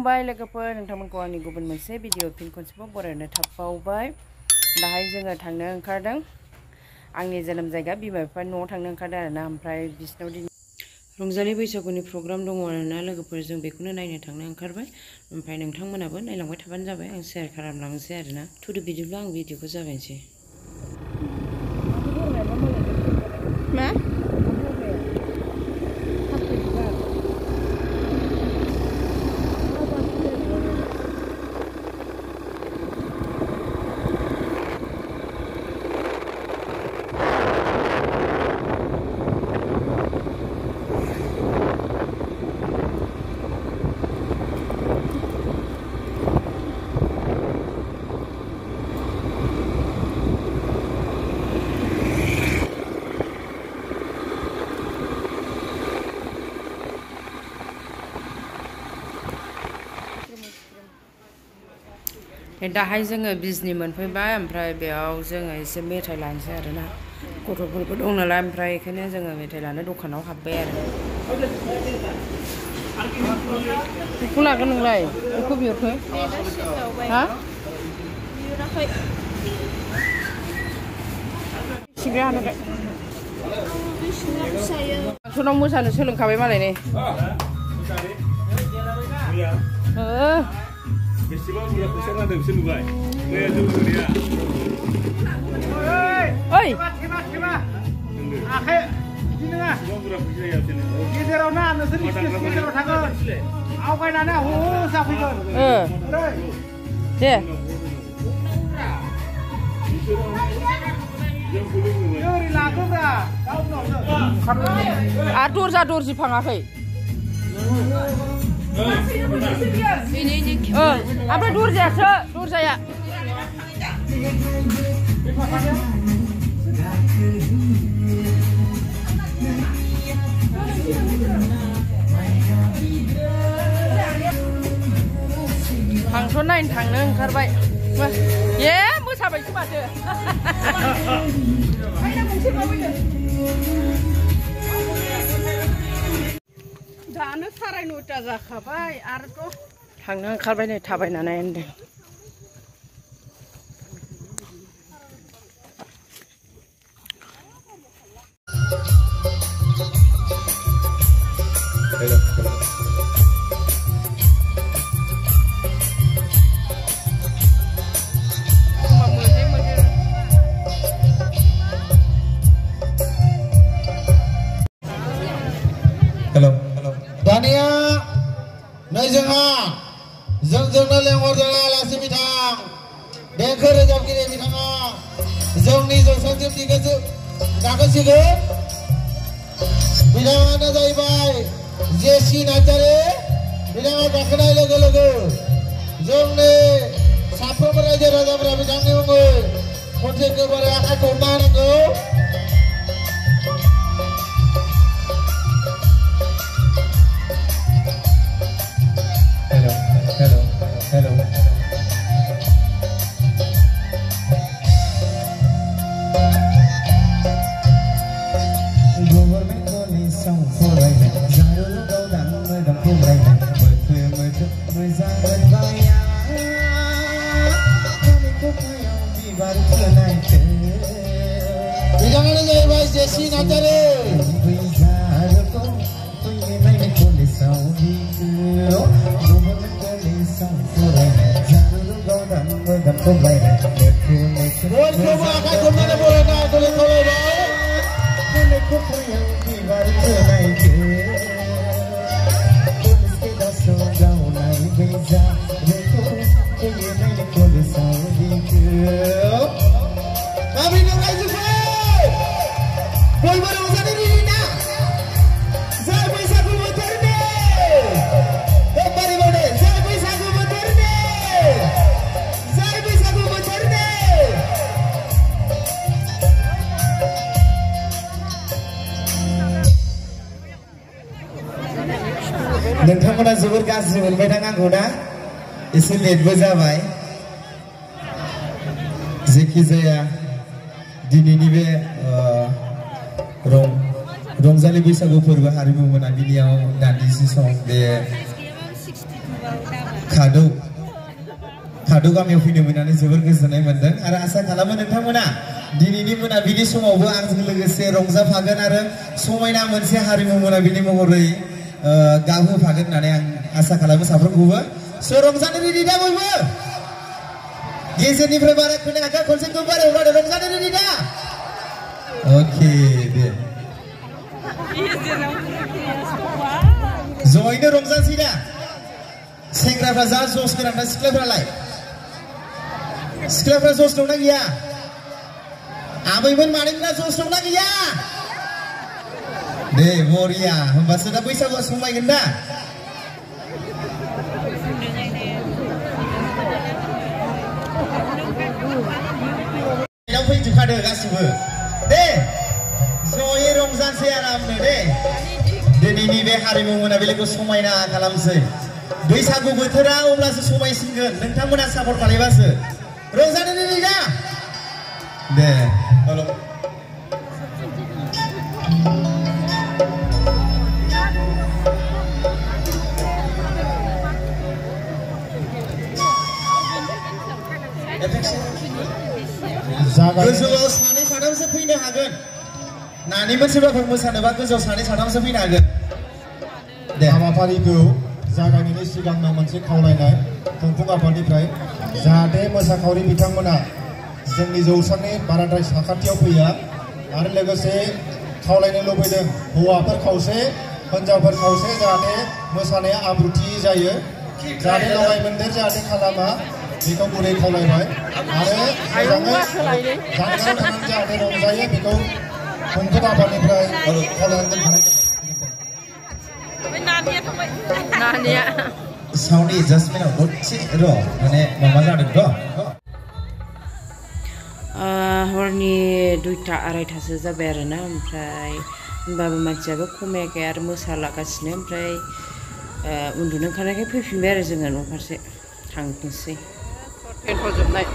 खुलुमबाय लोगोफोर नोंथांमोनखौ आंनि गुबुन मोनसे भिडिअ फिन खनसेबाव बरायनो थाबावबाय दाहाय जोङो थांनो ओंखारदों आंनि जोनोम जायगा बिमा बिफानि न'आव थांनो ओंखारदों आरोना ओमफ्राय बिसिनाव दिन रंजालि बैसागुनि प्रग्राम दङ आरोना लोगोफोर जों बेखौनो नायनो थांनो ओंखारबाय ओमफ्राय नोंथांमोनाबो नायलांबाय थाबानो जाबाय आं शेयार खालामलांनोसै आरोना थुदो बिदिब्ला आं भिडिअखौ जागायनोसै मा दाहाय जोङो बिजनि मोनफैबाय ओमफ्राय बेयाव जोङो एसे मेथाइ लानोसै आरोना गथ'फोरबो दं नालाय ओमफ्राय बेखायनो जोङो मेथाइ लानो दखानाव हाबबाय आरो बेखौ लागोन नोंलाय बेखौ बिहरखो हा सिंग्रा हानोखाय आंनाव मोसानो सोलोंखाबाय मालाय नै Festival udah besar ada bisa nubai. Kayak dulu dia. Oi. Hebat. Akhir ini nggak? Semua udah bisa ya sini. Kita rona anu sini kita rona kan. Aku kan ada sapi kan. Deh. Yuri lagu dah. Adur dipangakai. Apa dur saya. Pangson naik थांनो ओंखारबाय ये मोसाबायसो माथो दानो 9:30 जाखाबाय आरोथ' थांनो ओंखारबाय नै थाबायनानै होनदों Hello. Dania, nay जोंनो लेंहरदों आलासि बिथां देंखो रोजाबगिरि बिथाङा जोंनि जौसांजोबनि गोजौ गाखोसिगोन बिथाङानो जाहैबाय जेसि नार्जारि बिथाङा गाखोनाय लोगो लोगो जोंनि साफ्रोमबो रायजो राजाफोरा बिथांनि मुङै खनसे गोबारै आखाइखौ हमना होनांगौ Hello. Bidangannya jawabai Jesi Najarri. नोंथांमोना जोबोर गाज्रि मोनबाय दां आंखौ ना एसे लेटबो जाबाय जेखि जाया दिनैनि बे रंजालि बैसागु फोरबो हारिमु मोनाबिलियाव दान्दिसे सम बे खादौ गामियाव फैनो मोननानै जोबोर गोजोननाय मोनदों आरो आसा खालामो नोंथांमोना दिनैनि मोनाबिलि समावबो आंजों लोगोसे रंजाफागोन आरो समायना मोनसे हारिमु मोनाबिलि महरै गाहोफागोन होननानै आं आसा खालामो साफ्रोमखौबो स' रंजानो रेडि दा बयबो गेजेरनिफ्राय बारा खोनायाखै खनसे गोबार एवलादो रंजानो रेडि दा अके दे जयैनो रंजानोसै दा सेंग्राफ्रा जा जस गोनां दा सिख्लाफ्रा जस दंना गैया आबैमोन मादैमोना जस दंना गैया दे बरिया होमबासो दा बैसागुआ समायगोन दा फैजोबखादो गासिबो दे जयै रंजानोसै आरामनो दे दिनैनि बे हारिमु मोनाबिलिखौ समायना खालामसै बैसागु बोथोरा अब्लासो समायसिनगोन नोंथांमोना सापर्ट खालामबासो रंजानो रेडि दा दे हेलौ गोजौआव सानै साथामसो फैनो हागोन नानिमोन सोरबाफोर मोसानोबा गोजौआव सानै साथामसो फैनो हागोन दे हाबाफारिखौ जागायनायनि सिगांनो मोनसे खावलायनाय खुंफुं आफादनिफ्राय जाहाथे मोसाखावरि बिथांमोना जोंनि जौसांनि बाराद्राय साखाथियाव फैया आरो लोगोसे खावलायनो लुबैदों हौवाफोर खावसे हिन्जावफोर खावसे जाहाथे मोसानाया आब्रुथि जायो जाहाथे लगाय मोनदेर जाहाथे खालामा बेखौ गुरै खावलायबाय आरो मोजाङै जानगाराव थानानै जाहाथे रंजायो बेखौ खुंफुं आफादनिफ्राय खावलायनानै दोनखानाय साउन्ड एडजास्टमेन्टआव दसे र' माने माबा जादों र' हरनि 2टा 2:30सो जाबाय आरोना ओमफ्राय होमबाबो मानसियाबो खमायाखै आरो मोसालागासिनो ओमफ्राय उन्दुनो ओंखारनायखाय फैफिनबाय आरो जोङो न' फारसे थांनोसै दोनथ'जोबनाय